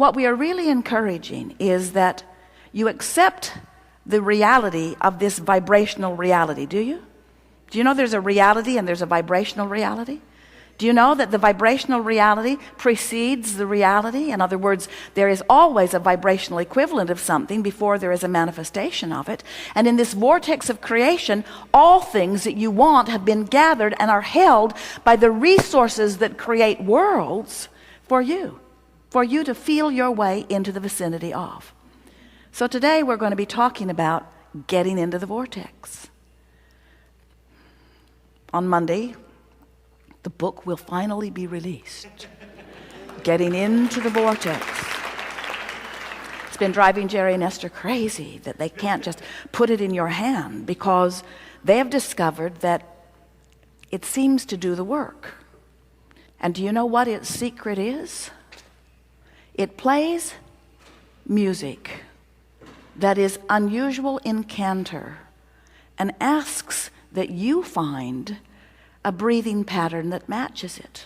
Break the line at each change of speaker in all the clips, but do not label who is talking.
what we are really encouraging is that you accept the reality of this vibrational reality. Do you? Do you know there's a reality and there's a vibrational reality? Do you know that the vibrational reality precedes the reality? In other words, there is always a vibrational equivalent of something before there is a manifestation of it. And in this vortex of creation, all things that you want have been gathered and are held by the resources that create worlds for you to feel your way into the vicinity of. So today we're going to be talking about getting into the vortex. On Monday, the book will finally be released. Getting into the vortex. It's been driving Jerry and Esther crazy that they can't just put it in your hand, because they have discovered that it seems to do the work. And do you know what its secret is? It plays music that is unusual in canter and asks that you find a breathing pattern that matches it.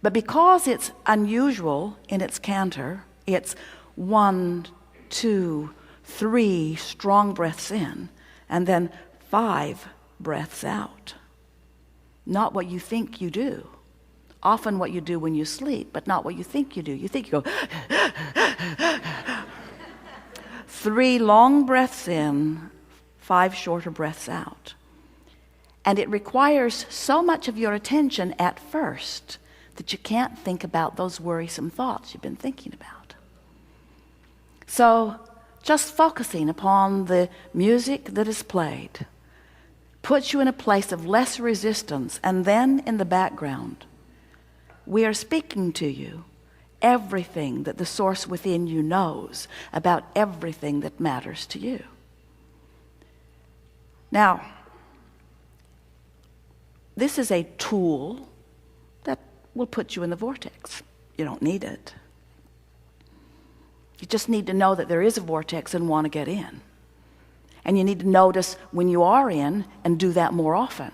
But because it's unusual in its canter, it's 1, 2, 3 strong breaths in, and then 5 breaths out. Not what you think you do. Often what you do when you sleep, but not what you think you do. You think you go 3 long breaths in, 5 shorter breaths out. And it requires so much of your attention at first that you can't think about those worrisome thoughts you've been thinking about. So just focusing upon the music that is played puts you in a place of less resistance, and then in the background, we are speaking to you everything that the source within you knows about everything that matters to you. Now, this is a tool that will put you in the vortex. You don't need it. You just need to know that there is a vortex and want to get in. And you need to notice when you are in and do that more often.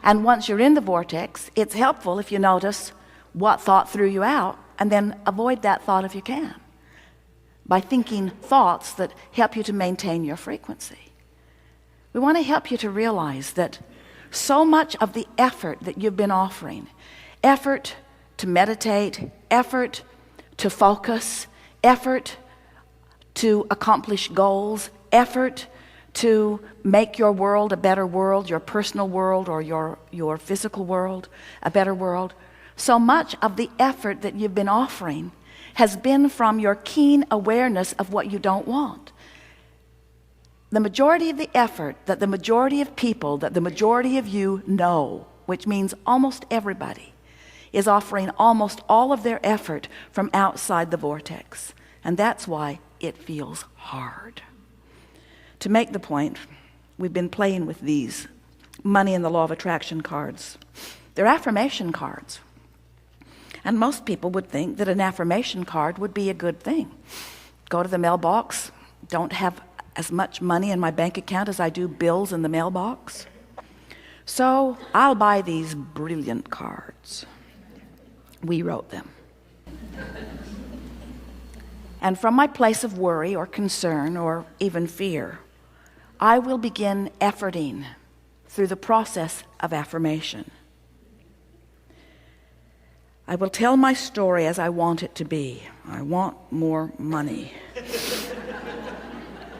And once you're in the vortex, it's helpful if you notice what thought threw you out, and then avoid that thought if you can, by thinking thoughts that help you to maintain your frequency. We want to help you to realize that so much of the effort that you've been offering, effort to meditate, effort to focus, effort to accomplish goals, effort to make your world a better world, your personal world or your physical world a better world, so much of the effort that you've been offering has been from your keen awareness of what you don't want. The majority of the effort that the majority of people, that the majority of you know, which means almost everybody, is offering almost all of their effort from outside the vortex. And that's why it feels hard. To make the point, we've been playing with these money and the law of attraction cards. They're affirmation cards. And most people would think that an affirmation card would be a good thing. Go to the mailbox, don't have as much money in my bank account as I do bills in the mailbox. So I'll buy these brilliant cards. We wrote them. And from my place of worry or concern or even fear, I will begin efforting through the process of affirmation. I will tell my story as I want it to be. I want more money.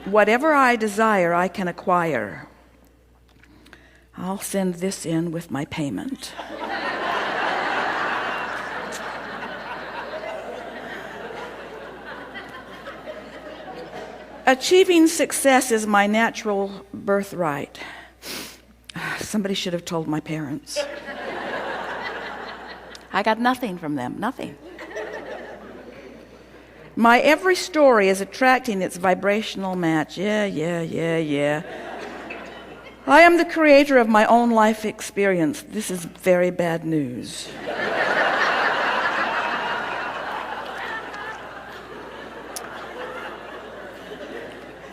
Whatever I desire, I can acquire. I'll send this in with my payment. Achieving success is my natural birthright. Somebody should have told my parents. I got nothing from them, nothing. My every story is attracting its vibrational match. Yeah. I am the creator of my own life experience. This is very bad news.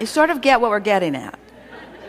You sort of get what we're getting at.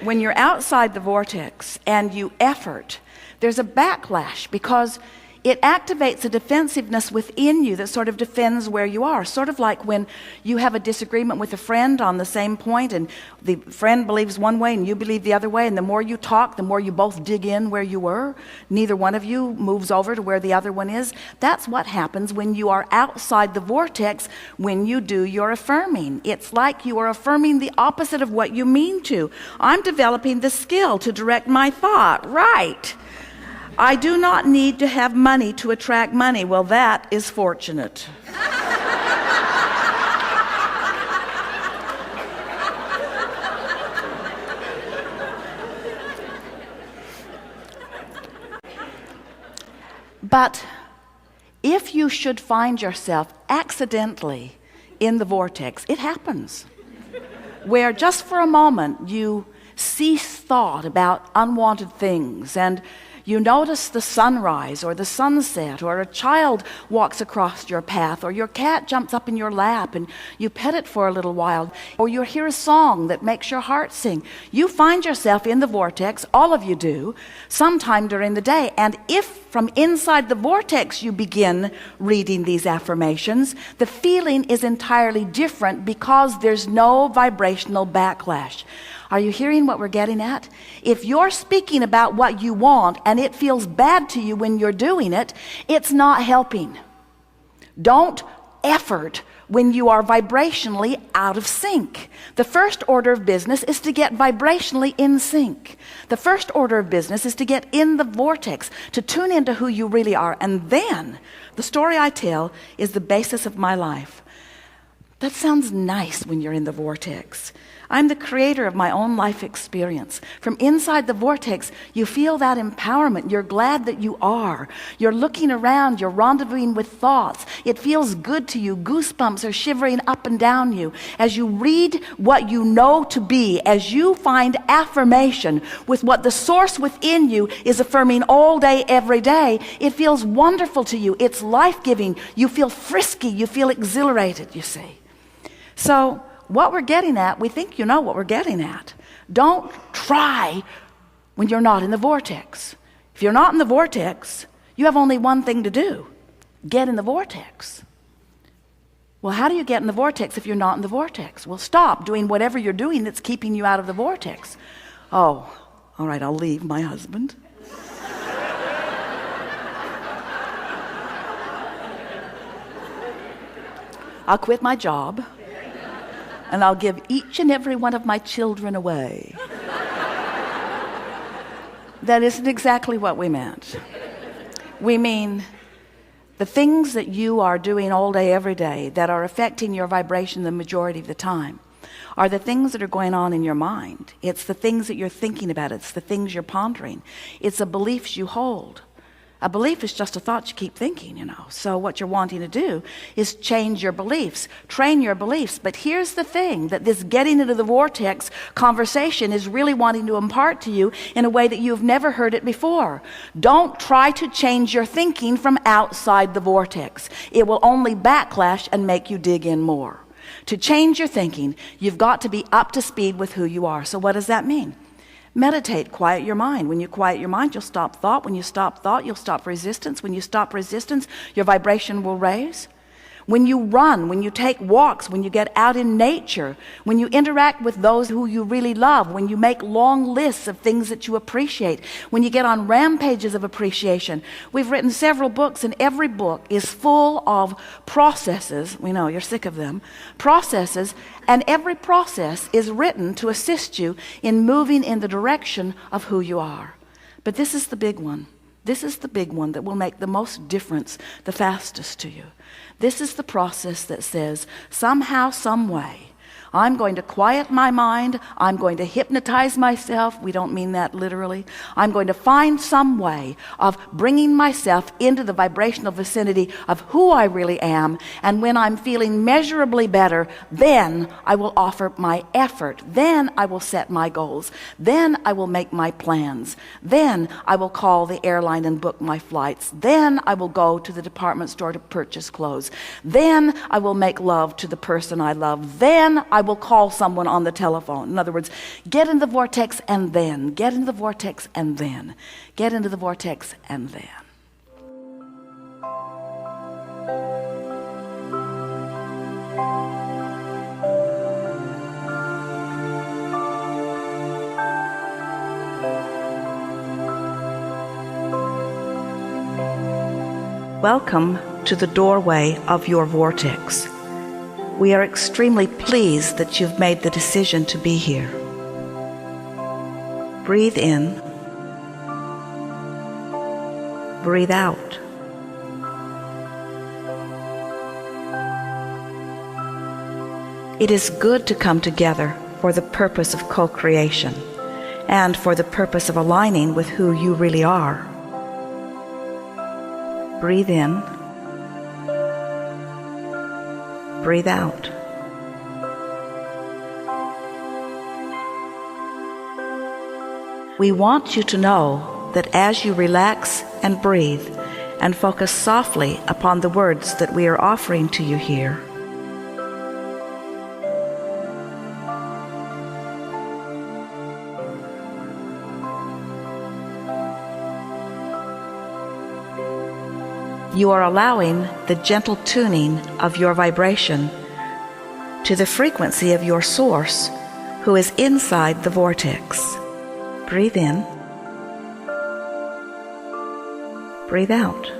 When you're outside the vortex and you effort, there's a backlash, because it activates a defensiveness within you that sort of defends where you are. Sort of like when you have a disagreement with a friend on the same point, and the friend believes one way and you believe the other way, and the more you talk, the more you both dig in where you were. Neither one of you moves over to where the other one is. That's what happens when you are outside the vortex, when you do your affirming. It's like you are affirming the opposite of what you mean to. I'm developing the skill to direct my thought. Right. I do not need to have money to attract money. Well, that is fortunate. But if you should find yourself accidentally in the vortex, it happens, where just for a moment you cease thought about unwanted things, and you notice the sunrise or the sunset, or a child walks across your path, or your cat jumps up in your lap and you pet it for a little while, or you hear a song that makes your heart sing. You find yourself in the vortex, all of you do, sometime during the day. And if from inside the vortex you begin reading these affirmations, the feeling is entirely different because there's no vibrational backlash. Are you hearing what we're getting at? If you're speaking about what you want and it feels bad to you when you're doing it, it's not helping. Don't effort when you are vibrationally out of sync. The first order of business is to get vibrationally in sync. The first order of business is to get in the vortex, to tune into who you really are. And then the story I tell is the basis of my life. That sounds nice when you're in the vortex. I'm the creator of my own life experience. From inside the vortex, you feel that empowerment. You're glad that you are. You're looking around. You're rendezvousing with thoughts. It feels good to you. Goosebumps are shivering up and down you. As you read what you know to be, as you find affirmation with what the source within you is affirming all day, every day, it feels wonderful to you. It's life-giving. You feel frisky. You feel exhilarated, you see. So, what we're getting at, we think you know what we're getting at. Don't try when you're not in the vortex. If you're not in the vortex, you have only one thing to do: get in the vortex. Well, how do you get in the vortex if you're not in the vortex? Well, stop doing whatever you're doing that's keeping you out of the vortex. Oh, all right, I'll leave my husband. I'll quit my job. And I'll give each and every one of my children away. That isn't exactly what we meant. We mean the things that you are doing all day, every day, that are affecting your vibration the majority of the time, are the things that are going on in your mind. It's the things that you're thinking about. It's the things you're pondering. It's the beliefs you hold. A belief is just a thought you keep thinking, you know. So what you're wanting to do is change your beliefs, train your beliefs. But here's the thing that this getting into the vortex conversation is really wanting to impart to you in a way that you've never heard it before. Don't try to change your thinking from outside the vortex. It will only backlash and make you dig in more. To change your thinking, you've got to be up to speed with who you are. So what does that mean? Meditate, quiet your mind. When you quiet your mind, you'll stop thought. When you stop thought, you'll stop resistance. When you stop resistance, your vibration will raise. When you run, when you take walks, when you get out in nature, when you interact with those who you really love, when you make long lists of things that you appreciate, when you get on rampages of appreciation. We've written several books, and every book is full of processes. We know you're sick of them. Processes, and every process is written to assist you in moving in the direction of who you are. But this is the big one. This is the big one that will make the most difference the fastest to you. This is the process that says, somehow, some way, I'm going to quiet my mind. I'm going to hypnotize myself. We don't mean that literally. I'm going to find some way of bringing myself into the vibrational vicinity of who I really am. And when I'm feeling measurably better, then I will offer my effort. Then I will set my goals. Then I will make my plans. Then I will call the airline and book my flights. Then I will go to the department store to purchase clothes. Then I will make love to the person I love. Then I will call someone on the telephone. In other words, get in the vortex and then. Get into the vortex and then. Get into the vortex and then. Welcome to the doorway of your vortex. We are extremely pleased that you've made the decision to be here. Breathe in. Breathe out. It is good to come together for the purpose of co-creation and for the purpose of aligning with who you really are. Breathe in. Breathe out. We want you to know that as you relax and breathe and focus softly upon the words that we are offering to you here, you are allowing the gentle tuning of your vibration to the frequency of your source, who is inside the vortex. Breathe in. Breathe out.